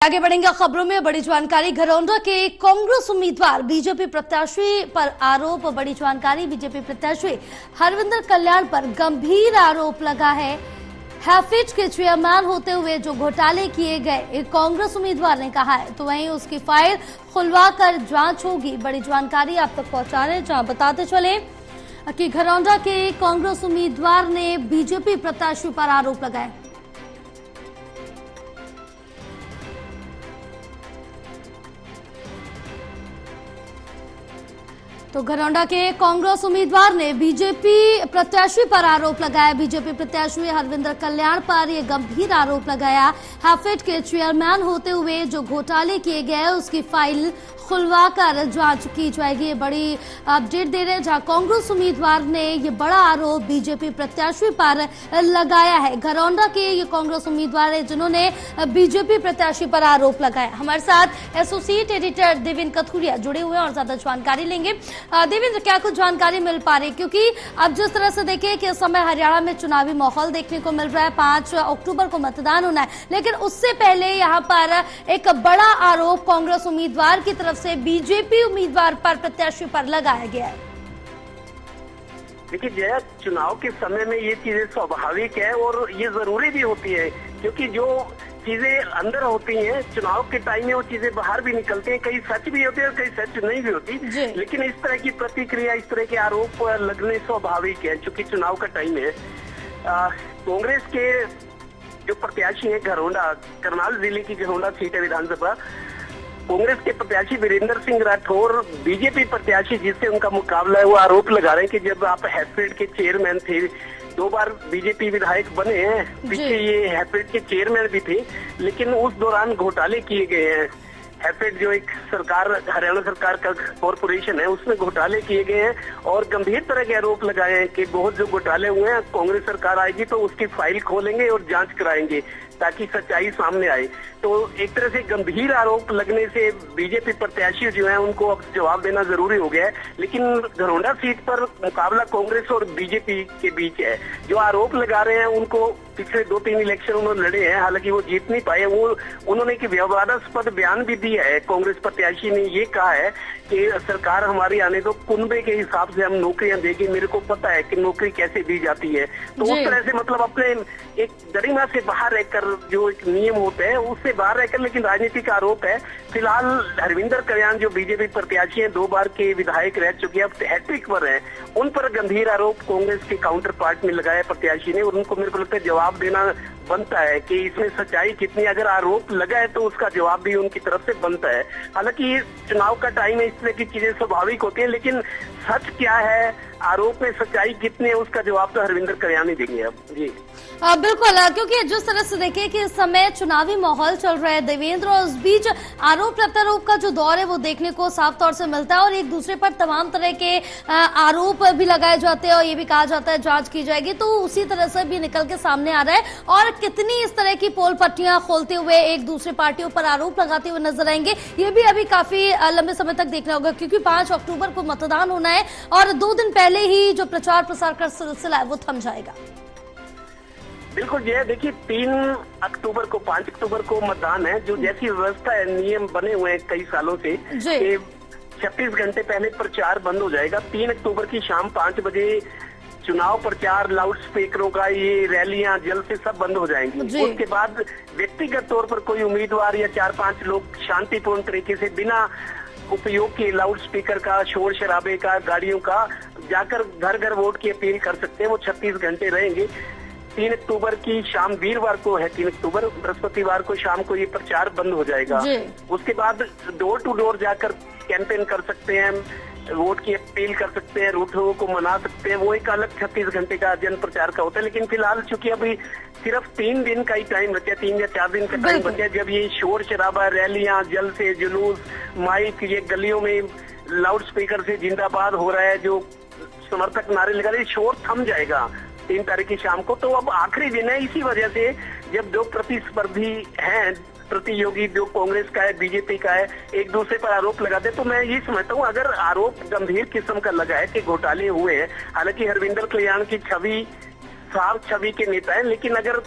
आगे बढ़ेंगे खबरों में। बड़ी जानकारी, घरौंडा के कांग्रेस उम्मीदवार बीजेपी प्रत्याशी पर आरोप। बड़ी जानकारी, बीजेपी प्रत्याशी हरविंदर कल्याण पर गंभीर आरोप लगा है। हैफेड के चेयरमैन होते हुए जो घोटाले किए गए, एक कांग्रेस उम्मीदवार ने कहा है, तो वहीं उसकी फाइल खुलवाकर जांच होगी। बड़ी जानकारी आप तक पहुंचा रहे हैं, जहां बताते चले कि घरौंडा के कांग्रेस उम्मीदवार ने बीजेपी प्रत्याशी पर आरोप लगाए। तो घरौंडा के कांग्रेस उम्मीदवार ने बीजेपी प्रत्याशी पर आरोप लगाया। बीजेपी प्रत्याशी हरविंदर कल्याण पर यह गंभीर आरोप लगाया। हैफेड के चेयरमैन होते हुए जो घोटाले किए गए, उसकी फाइल खुलवाकर जांच की जाएगी। बड़ी अपडेट दे रहे हैं, जहां कांग्रेस उम्मीदवार ने ये बड़ा आरोप बीजेपी प्रत्याशी पर लगाया है। घरौंडा के ये कांग्रेस उम्मीदवार है जिन्होंने बीजेपी प्रत्याशी पर आरोप लगाया। हमारे साथ एसोसिएट एडिटर देवेंद्र कथुरिया जुड़े हुए हैं और ज्यादा जानकारी लेंगे। देवेंद्र, क्या कुछ जानकारी मिल पा रही, क्योंकि अब जिस तरह से देखें कि इस समय हरियाणा में चुनावी माहौल देखने को मिल रहा है, 5 अक्टूबर को मतदान होना है, लेकिन उससे पहले यहाँ पर एक बड़ा आरोप कांग्रेस उम्मीदवार की तरफ से बीजेपी उम्मीदवार पर, प्रत्याशी पर लगाया गया है। देखिए जया, चुनाव के समय में ये चीजें स्वाभाविक है और ये जरूरी भी होती है, क्योंकि जो चीजें अंदर होती हैं चुनाव के टाइम में वो चीजें बाहर भी निकलती हैं। कई सच भी होती है और कई सच नहीं भी होती, लेकिन इस तरह की प्रतिक्रिया, इस तरह के आरोप लगने स्वाभाविक है, क्योंकि चुनाव का टाइम है। कांग्रेस के जो प्रत्याशी है घरौंडा, करनाल जिले की घरौंडा सीट है विधानसभा, कांग्रेस के प्रत्याशी वीरेंद्र सिंह राठौर बीजेपी प्रत्याशी जिससे उनका मुकाबला है, वो आरोप लगा रहे हैं कि जब आप हैफेड के चेयरमैन थे, 2 बार बीजेपी विधायक बने हैं, पीछे ये हैफेड के चेयरमैन भी थे, लेकिन उस दौरान घोटाले किए गए हैं। हैफेड जो एक सरकार, हरियाणा सरकार का कॉरपोरेशन है, उसमें घोटाले किए गए हैं और गंभीर तरह के आरोप लगाए हैं कि बहुत जो घोटाले हुए हैं, कांग्रेस सरकार आएगी तो उसकी फाइल खोलेंगे और जांच कराएंगे ताकि सच्चाई सामने आए। तो एक तरह से गंभीर आरोप लगने से बीजेपी प्रत्याशी जो है उनको अब जवाब देना जरूरी हो गया है। लेकिन घरौंडा सीट पर मुकाबला कांग्रेस और बीजेपी के बीच है। जो आरोप लगा रहे हैं उनको पिछले 2-3 इलेक्शन उन्होंने लड़े हैं, हालांकि वो जीत नहीं पाए। वो उन्होंने एक विवादास्पद बयान भी दिया है। कांग्रेस प्रत्याशी ने ये कहा है कि सरकार हमारी आने दो, कुनबे के हिसाब से हम नौकरियां देंगे, मेरे को पता है कि नौकरी कैसे दी जाती है। तो उस तरह से मतलब अपने एक गरिमा से बाहर रहकर, जो एक नियम होते हैं उससे बाहर रहकर, लेकिन राजनीतिक आरोप है। फिलहाल हरविंदर कल्याण जो बीजेपी प्रत्याशी हैं, 2 बार के विधायक रह चुके हैं, अब हैट्रिक पर हैं, उन पर गंभीर आरोप कांग्रेस के काउंटर पार्ट में लगाया प्रत्याशी ने, और उनको मेरे को लगता है जवाब देना बनता है कि इसमें सच्चाई कितनी। अगर आरोप लगा है तो उसका जवाब भी उनकी तरफ से बनता है। हालांकि ये चुनाव का टाइम है, इस तरह की चीजें स्वाभाविक होती है, लेकिन सच क्या है, आरोप में सच्चाई कितनी है, उसका जवाब तो हरविंदर कल्याण ही देंगे अब। जी बिल्कुल, क्योंकि जिस तरह से देखें कि इस समय चुनावी माहौल चल रहा है देवेंद्र, और उस बीच आरोप प्रत्यारोप का जो दौर है वो देखने को साफ तौर से मिलता है और एक दूसरे पर तमाम तरह के आरोप भी लगाए जाते हैं और ये भी कहा जाता है जांच की जाएगी। तो उसी तरह से भी निकल के सामने आ रहा है, और कितनी इस तरह की पोल पट्टियां खोलते हुए एक दूसरे पार्टियों पर आरोप लगाते हुए नजर आएंगे, ये भी अभी काफी लंबे समय तक देखना होगा, क्योंकि 5 अक्टूबर को मतदान होना है और 2 दिन पहले ही जो प्रचार प्रसार का सिलसिला है वो थम जाएगा। बिल्कुल जी, देखिए 3 अक्टूबर को, 5 अक्टूबर को मतदान है। जो जैसी व्यवस्था है, नियम बने हुए हैं कई सालों से, 36 घंटे पहले प्रचार बंद हो जाएगा। 3 अक्टूबर की शाम 5 बजे चुनाव प्रचार, लाउड स्पीकरों का ये रैलियां जल्द से सब बंद हो जाएंगी। उसके बाद व्यक्तिगत तौर पर कोई उम्मीदवार या 4-5 लोग शांतिपूर्ण तरीके से बिना उपयोग के लाउड स्पीकर का, शोर शराबे का, गाड़ियों का, जाकर घर घर वोट की अपील कर सकते हैं। वो 36 घंटे रहेंगे। 3 अक्टूबर की शाम, वीरवार को है 3 अक्टूबर, बृहस्पतिवार को शाम को ये प्रचार बंद हो जाएगा। उसके बाद डोर टू डोर जाकर कैंपेन कर सकते हैं, वोट की अपील कर सकते हैं, रूठों को मना सकते हैं। वो एक अलग 36 घंटे का जन प्रचार का होता है। लेकिन फिलहाल चूंकि अभी सिर्फ 3 दिन का ही टाइम बचा, 3 या 4 दिन का टाइम बचा, जब ये शोर शराबा, रैलियां, जल से जुलूस, माइक, ये गलियों में लाउड स्पीकर से जिंदाबाद हो रहा है, जो समर्थक नारे लगा रहे, शोर थम जाएगा 3 तारीख की शाम को। तो अब आखिरी दिन है, इसी वजह से जब 2 प्रतिस्पर्धी हैं, प्रतियोगी जो कांग्रेस का है, बीजेपी का है, एक दूसरे पर आरोप लगाते, तो मैं ये समझता हूँ अगर आरोप गंभीर किस्म का लगा है कि घोटाले हुए हैं, हालांकि हरविंदर कल्याण की छवि, साफ छवि के नेता है, लेकिन अगर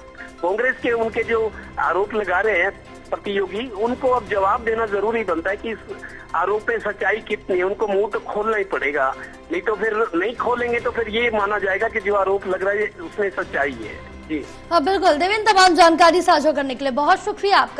कांग्रेस के उनके जो आरोप लगा रहे हैं प्रतियोगी, उनको अब जवाब देना जरूरी बनता है कि इस आरोप में सच्चाई कितनी है। उनको मुंह तो खोलना ही पड़ेगा, नहीं तो फिर नहीं खोलेंगे तो फिर ये माना जाएगा कि जो आरोप लग रहा है उसमें सच्चाई है। जी हाँ बिल्कुल देवेंद्र, तमाम जानकारी साझा करने के लिए बहुत शुक्रिया आपका।